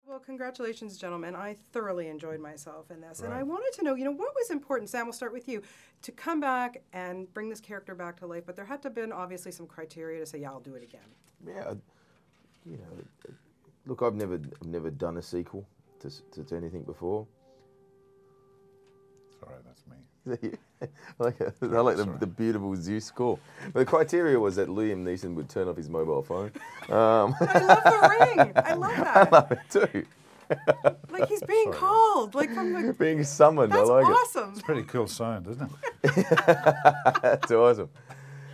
Well, congratulations, gentlemen. I thoroughly enjoyed myself in this. And I wanted to know, what was important, Sam, we'll start with you, to come back and bring this character back to life. But there had to have been obviously some criteria to say, yeah, I'll do it again. Yeah, look, I've never done a sequel to anything before. Sorry, that's me. I like the beautiful Zeus score. But the criteria was that Liam Neeson would turn off his mobile phone. I love the ring. I love that. I love it too. Like he's being called, like from the... Being summoned, That's I like awesome. It's a pretty cool sound, isn't it? That's awesome.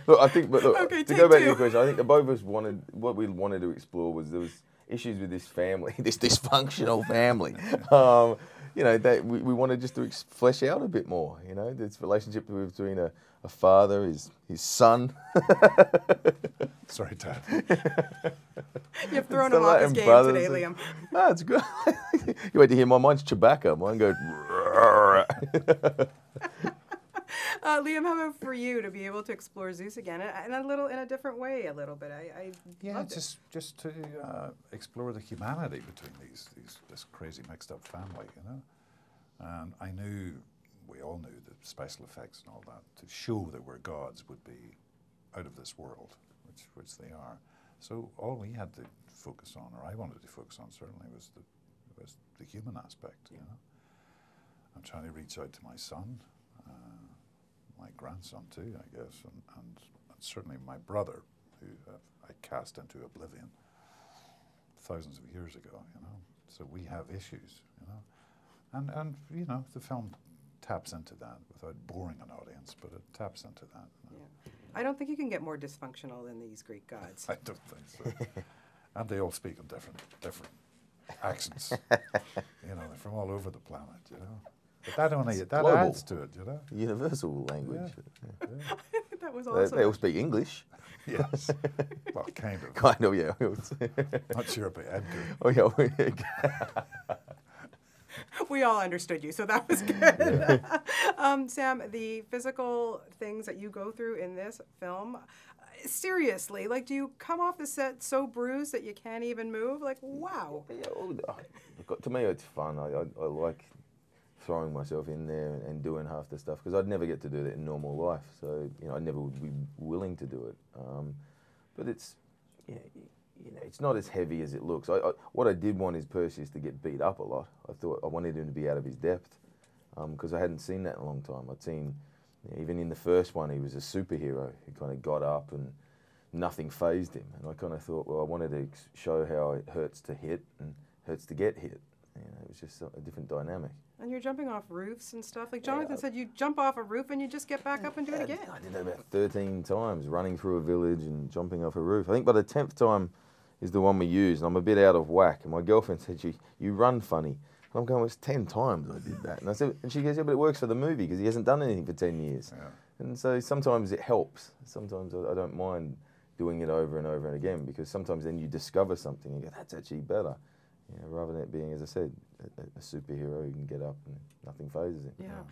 Look, I think, but look, Okay, to go back to two. your question, I think the both of us what we wanted to explore was there was issues with this family, this dysfunctional family. That we wanted just to flesh out a bit more. This relationship between a father, his son. Sorry, Dad. You've thrown him off his game today, Liam. No, it's good. You wait to hear mine's Chewbacca. Mine goes. Liam, how about for you to be able to explore Zeus again in a different way, a little bit? Just to explore the humanity between this crazy mixed up family, And we all knew that special effects and all that to show that we're gods would be out of this world, which they are. So all we had to focus on, or I wanted to focus on certainly, was the human aspect. I'm trying to reach out to my son. My grandson too, I guess, and certainly my brother, who I cast into oblivion thousands of years ago, So we have issues, and the film taps into that without boring an audience, but it taps into that. Yeah. I don't think you can get more dysfunctional than these Greek gods. I don't think so. And they all speak in different accents. They're from all over the planet, But that adds to it, Universal language. Yeah. That was awesome. They all speak English. Yes. Well, kind of. Kind of, yeah. Not sure about Edgar. Oh, yeah. We all understood you, so that was good. Sam, the physical things that you go through in this film, seriously, do you come off the set so bruised that you can't even move? Wow. Yeah, to me, it's fun. I like throwing myself in there and doing half the stuff because I'd never get to do that in normal life. So I never would be willing to do it. But it's it's not as heavy as it looks. What I did want is Perseus to get beat up a lot. I wanted him to be out of his depth because I hadn't seen that in a long time. I'd seen even in the first one he was a superhero who kind of got up and nothing fazed him. And I kind of thought, well, I wanted to show how it hurts to hit and hurts to get hit. It was just a different dynamic. And you're jumping off roofs and stuff. Like Jonathan said, you jump off a roof and you just get back up and do it again. I did that about 13 times, running through a village and jumping off a roof. I think by the 10th time is the one we used, and I'm a bit out of whack. And my girlfriend said, you run funny. And I'm going, well, it's 10 times I did that. And she goes, yeah, but it works for the movie because he hasn't done anything for 10 years. Yeah. And so sometimes it helps. Sometimes I don't mind doing it over and over and again because sometimes then you discover something and you go, that's actually better. Rather than it being, as I said, a superhero who can get up and nothing phases him. Yeah.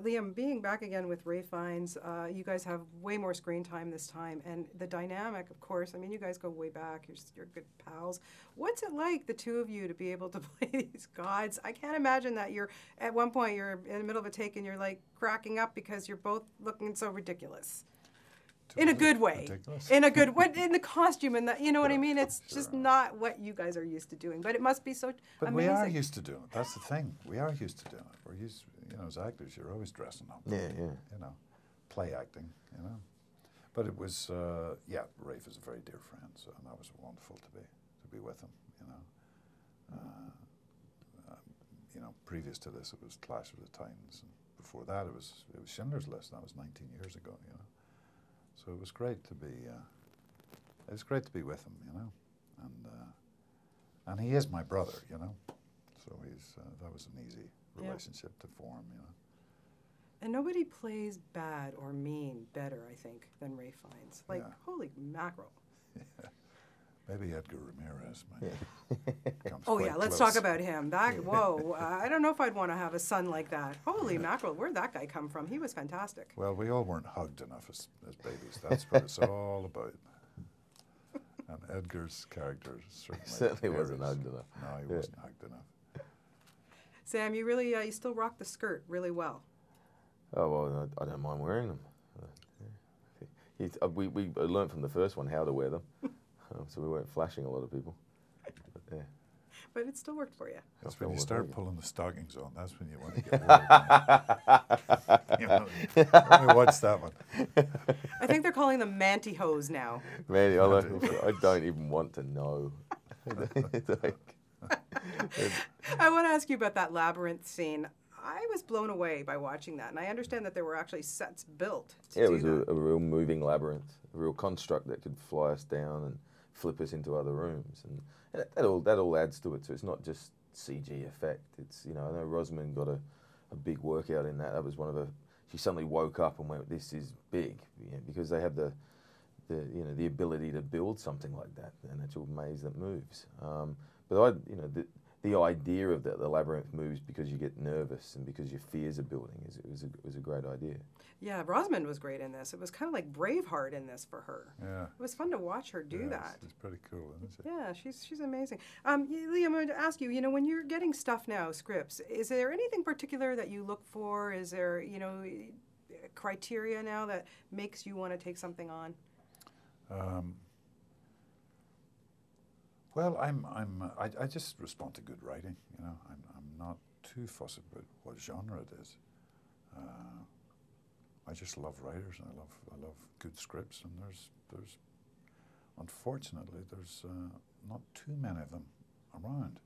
Liam, being back again with Ray Fiennes, you guys have way more screen time this time. And the dynamic, of course, I mean, you guys go way back. You're good pals. What's it like, the two of you, to be able to play these gods? I can't imagine that at one point, you're in the middle of a take and you're cracking up because you're both looking so ridiculous. In a good way. Ridiculous. In a good way. In the costume and that, you know what I mean? It's just not what you guys are used to doing. But it must be so but amazing. We are used to doing it. That's the thing. We are used to doing it. We're used, as actors, you're always dressing up. Yeah. Play acting, But it was, Rafe is a very dear friend, so and that was wonderful to be with him, Previous to this, it was Clash of the Titans. And before that, it was Schindler's List. That was 19 years ago, So it was great to be. It was great to be with him, and he is my brother, So that was an easy relationship to form, And nobody plays bad or mean better, I think, than Ray Fiennes. Holy mackerel. Yeah. Maybe Edgar Ramirez. Comes Oh yeah, let's close. talk about him. Whoa, I don't know if I'd want to have a son like that. Holy mackerel, where'd that guy come from? He was fantastic. Well, we all weren't hugged enough as babies. That's what it's all about. And Edgar's character Certainly wasn't hugged enough. No, he wasn't hugged enough. Sam, you really, you still rock the skirt really well. Oh, well, I don't mind wearing them. We learned from the first one how to wear them, so we weren't flashing a lot of people. But, yeah. But it still worked for you. That's when you start pulling the stockings on. That's when you want to get worried. Let me watch that one. I think they're calling them mantyhose now. Man, I don't even want to know. I want to ask you about that labyrinth scene. I was blown away by watching that, and I understand that there were actually sets built to It do was that. a real moving labyrinth, a real construct that could fly us down and flip us into other rooms, and that all adds to it. So it's not just CG effect. It's, you know, I know Rosamund got a big workout in that. That was one of her. She suddenly woke up and went, "This is big," because they have the ability to build something like that, an actual maze that moves. But the idea of that the labyrinth moves because you get nervous and because your fears are building was a great idea. Yeah, Rosamund was great in this. It was kind of like Braveheart in this for her. Yeah. It was fun to watch her do that. It's pretty cool, isn't it? Yeah, she's amazing. Liam, I'm going to ask you, when you're getting stuff now, scripts, is there anything particular that you look for? Is there, criteria now that makes you want to take something on? Well, I just respond to good writing. I'm not too fussy about what genre it is. I just love writers, and I love good scripts, and there's unfortunately there's not too many of them around.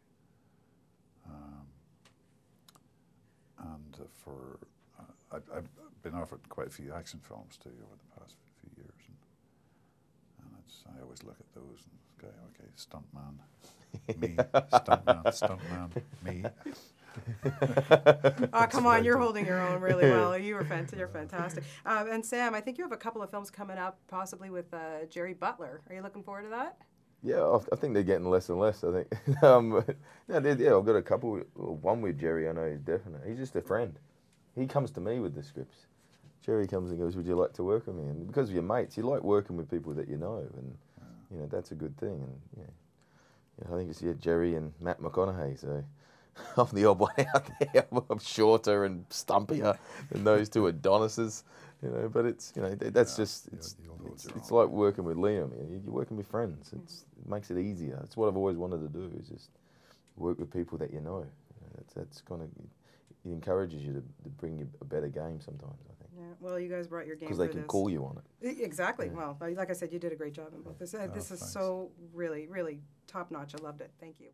I've been offered quite a few action films too over the past few years, and I always look at those and go, okay, stuntman, me, stuntman, me. Oh, come on, you're holding your own really well. You're fantastic. And Sam, I think you have a couple of films coming up, possibly with Jerry Butler. Are you looking forward to that? Yeah, I think they're getting less and less, I think. I've got a couple. One with Jerry, I know he's definite. He's just a friend. He comes to me with the scripts. Jerry comes and goes, "Would you like to work with me?" And because of your mates, you like working with people that you know, and that's a good thing. And I think it's Jerry and Matt McConaughey. So I'm the odd one out there. I'm shorter and stumpier than those two Adonises. But it's that's just it's like working with Liam. You're working with friends. It makes it easier. It's what I've always wanted to do, is just work with people that you know. That's kind of, it encourages you to bring you a better game sometimes, I think. Yeah, well, you guys brought your game because they can call you on it. Exactly. Yeah. Well, like I said, you did a great job in both. This is thanks. so really, really top notch. I loved it. Thank you.